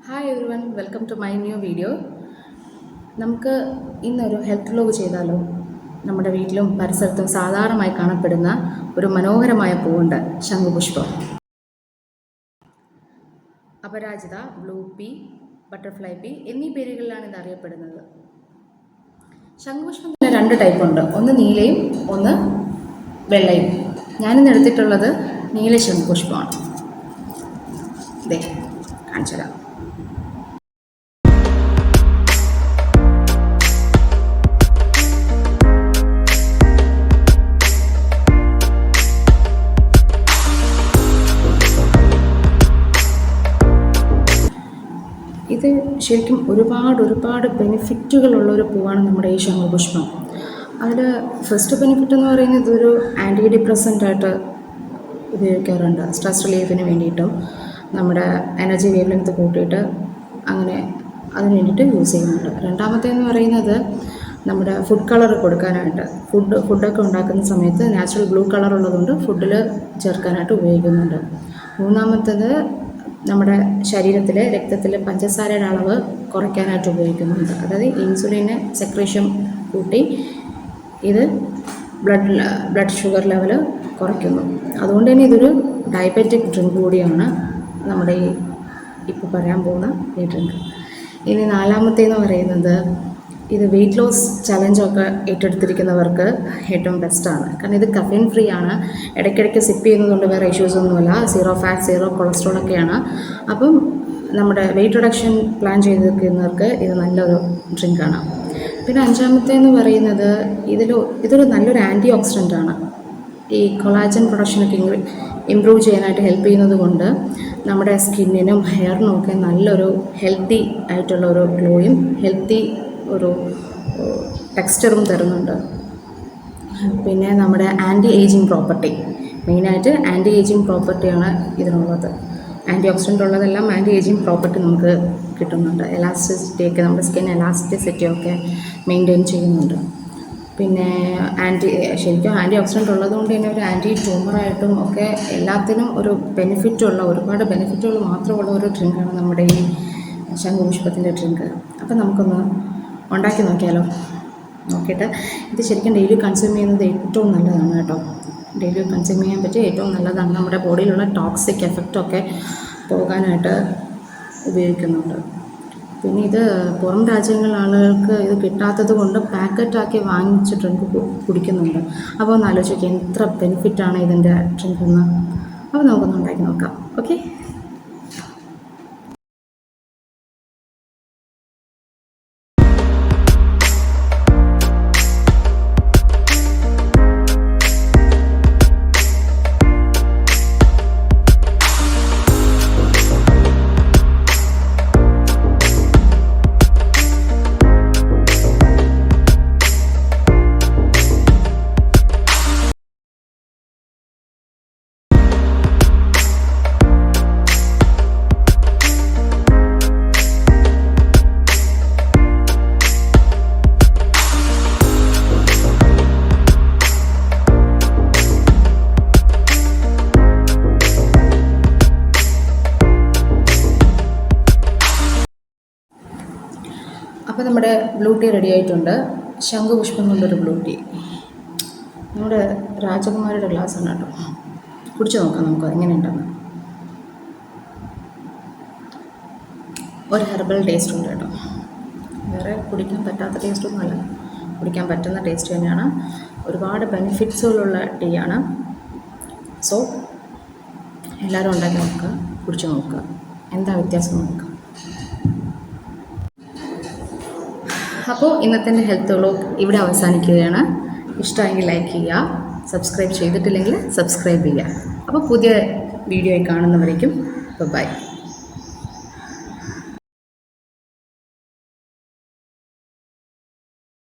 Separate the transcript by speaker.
Speaker 1: Hi everyone, welcome to my new video. നമുക്ക് ഇന്നൊരു health vlog ചെയ്താലോ? നമ്മുടെ വീട്ടിലും പരിസരത്തും സാധാരണമായി കാണപ്പെടുന്ന ഒരു മനോഹരമായ പൂവുണ്ട്, ശംഖുപുഷ്പം. അപരാജിത, ബ്ലൂ പീ, ബട്ടർഫ്ലൈ പീ എന്നീ പേരുകളിലാണ് ഇത് അറിയപ്പെടുന്നത്. ശംഖുപുഷ്പത്തിന് രണ്ട് ടൈപ്പ് ഉണ്ട്, ഒന്ന് നീലയും ഒന്ന് വെള്ളയും. ഞാനിന്ന് എടുത്തിട്ടുള്ളത് നീല ശംഖുപുഷ്പമാണ്. ഇതേ കാണിച്ചു തരാം. ഇത് ശരിക്കും ഒരുപാട് ബെനിഫിറ്റുകളുള്ളൊരു പൂവാണ് നമ്മുടെ ഈ ശംഖുപുഷ്പം. അതിൽ ഫസ്റ്റ് ബെനിഫിറ്റ് എന്ന് പറയുന്നത് ഇതൊരു ആൻറ്റി ഡിപ്രസൻ്റായിട്ട് ഉപയോഗിക്കാറുണ്ട്. സ്ട്രെസ് റിലീഫിന് വേണ്ടിയിട്ടും നമ്മുടെ എനർജി വേവ് ലെങ്ത് കൂട്ടിയിട്ട് അങ്ങനെ അതിന് വേണ്ടിയിട്ട് യൂസ് ചെയ്യുന്നുണ്ട്. രണ്ടാമത്തേന്ന് പറയുന്നത് നമ്മുടെ ഫുഡ് കളർ കൊടുക്കാനായിട്ട്, ഫുഡൊക്കെ ഉണ്ടാക്കുന്ന സമയത്ത് നാച്ചുറൽ ബ്ലൂ കളർ ഉള്ളതുകൊണ്ട് ഫുഡിൽ ചേർക്കാനായിട്ട് ഉപയോഗിക്കുന്നുണ്ട്. മൂന്നാമത്തേത് നമ്മുടെ ശരീരത്തിലെ രക്തത്തിലെ പഞ്ചസാരയുടെ അളവ് കുറയ്ക്കാനായിട്ട് ഉപയോഗിക്കുന്നുണ്ട്. അതായത് ഇൻസുലിന് സെക്രീഷൻ കൂട്ടി ഇത് ബ്ലഡ് ഷുഗർ ലെവൽ കുറയ്ക്കുന്നു. അതുകൊണ്ട് തന്നെ ഇതൊരു ഡയബറ്റിക് ഡ്രിങ്ക് കൂടിയാണ് നമ്മുടെ ഈ ഇപ്പോൾ പറയാൻ പോകുന്ന ഈ ഡ്രിങ്ക്. ഇനി നാലാമത്തേന്ന് പറയുന്നത് ഇത് വെയ്റ്റ് ലോസ് ചലഞ്ചൊക്കെ ഏറ്റെടുത്തിരിക്കുന്നവർക്ക് ഏറ്റവും ബെസ്റ്റാണ്. കാരണം ഇത് കഫീൻ ഫ്രീ ആണ്. ഇടയ്ക്കിടയ്ക്ക് സിപ്പ് ചെയ്യുന്നതുകൊണ്ട് വേറെ ഇഷ്യൂസ് ഒന്നുമില്ല. 0 ഫാറ്റ് 0 കൊളസ്ട്രോൾ ഒക്കെയാണ്. അപ്പം നമ്മുടെ വെയ്റ്റ് റിഡക്ഷൻ പ്ലാൻ ചെയ്തിരിക്കുന്നവർക്ക് ഇത് നല്ലൊരു ഡ്രിങ്കാണ്. പിന്നെ അഞ്ചാമത്തേന്ന് പറയുന്നത് ഇതൊരു നല്ലൊരു ആൻറ്റി ഓക്സിഡൻ്റ് ആണ്. ഈ കൊളാജൻ പ്രൊഡക്ഷനൊക്കെ ഇമ്പ്രൂവ് ചെയ്യാനായിട്ട് ഹെൽപ്പ് ചെയ്യുന്നത് കൊണ്ട് നമ്മുടെ സ്കിന്നിനും ഹെയറിനും ഒക്കെ നല്ലൊരു ഹെൽത്തി ആയിട്ടുള്ള ഒരു ഗ്ലോയും ഹെൽത്തി ഒരു ടെക്സ്ചറും തരുന്നുണ്ട്. പിന്നെ നമ്മുടെ ആൻറ്റി ഏജിങ് പ്രോപ്പർട്ടി, മെയിനായിട്ട് ആൻറ്റി ഏജിങ് പ്രോപ്പർട്ടിയാണ് ഇതിനുള്ളത്. ആൻറ്റി ഓക്സിഡൻ്റ് ഉള്ളതെല്ലാം ആൻറ്റി ഏജിങ് പ്രോപ്പർട്ടി നമുക്ക് കിട്ടുന്നുണ്ട്. എലാസ്റ്റിസിറ്റിയൊക്കെ, നമ്മുടെ സ്കിൻ എലാസ്റ്റിസിറ്റിയൊക്കെ മെയിൻറ്റെയിൻ ചെയ്യുന്നുണ്ട്. പിന്നെ ശരിക്കും ആൻറ്റി ഓക്സിഡൻ്റ് ഉള്ളതുകൊണ്ട് തന്നെ ഒരു ആൻറ്റി ട്യൂമറായിട്ടും ഒക്കെ എല്ലാത്തിനും ഒരു ഒരുപാട് ബെനിഫിറ്റുകൾ മാത്രമുള്ള ഒരു ഡ്രിങ്കാണ് നമ്മുടെ ഈ ശംഖുപുഷ്പത്തിൻ്റെ ഡ്രിങ്ക്. അപ്പം നമുക്കൊന്ന് ഉണ്ടാക്കി നോക്കിയിട്ട് ഇത് ശരിക്കും ഡെയിലി കൺസ്യൂം ചെയ്യുന്നത് ഏറ്റവും നല്ലതാണ് കേട്ടോ. ഡെയിലി കൺസ്യൂം ചെയ്യാൻ പറ്റിയ ഏറ്റവും നല്ലതാണ്. നമ്മുടെ ബോഡിയിലുള്ള ടോക്സിക് എഫക്റ്റൊക്കെ പോകാനായിട്ട് ഉപയോഗിക്കുന്നുണ്ട്. പിന്നെ ഇത് പുറം രാജ്യങ്ങളിലെ ആളുകൾക്ക് ഇത് കിട്ടാത്തത് കൊണ്ട് പാക്കറ്റാക്കി വാങ്ങിച്ച് ഡ്രിങ്ക് കുടിക്കുന്നുണ്ട്. അപ്പോൾ ഒന്ന് ആലോചിക്കുക എത്ര ബെനിഫിറ്റാണ് ഇതിൻ്റെ ഡ്രിങ്കെന്ന്. അപ്പോൾ നമുക്കൊന്ന് ഉണ്ടാക്കി നോക്കാം. ഓക്കെ. അപ്പോൾ നമ്മുടെ ബ്ലൂ ടീ റെഡി ആയിട്ടുണ്ട്. ശംഖുപുഷ്പം കൊണ്ടൊരു ബ്ലൂ ടീ. നമ്മുടെ രാജകുമാരിയുടെ ഗ്ലാസ്സാണ് കേട്ടോ. കുടിച്ച് നോക്കാം നമുക്ക് എങ്ങനെയുണ്ടെന്ന്. ഒരു ഹെർബൽ ടേസ്റ്റ് ഉണ്ട് കേട്ടോ. വേറെ കുടിക്കാൻ പറ്റാത്ത ടേസ്റ്റൊന്നുമല്ല, കുടിക്കാൻ പറ്റുന്ന ടേസ്റ്റ് തന്നെയാണ്. ഒരുപാട് ബെനിഫിറ്റ്സുകളുള്ള ടീ ആണ്. സോ എല്ലാവരും ഉണ്ടാക്കി നോക്കുക, കുടിച്ച് നോക്കുക, എന്താ വ്യത്യാസം നോക്കുക. അപ്പോൾ ഇന്നത്തെ ഹെൽത്ത് വ്ലോഗ് ഇവിടെ അവസാനിക്കുകയാണ്. ഇഷ്ടമെങ്കിൽ ലൈക്ക് ചെയ്യുക, സബ്സ്ക്രൈബ് ചെയ്തിട്ടില്ലെങ്കിൽ സബ്സ്ക്രൈബ് ചെയ്യുക. അപ്പോൾ പുതിയ വീഡിയോയിൽ കാണുന്നവരേക്കും ബൈ.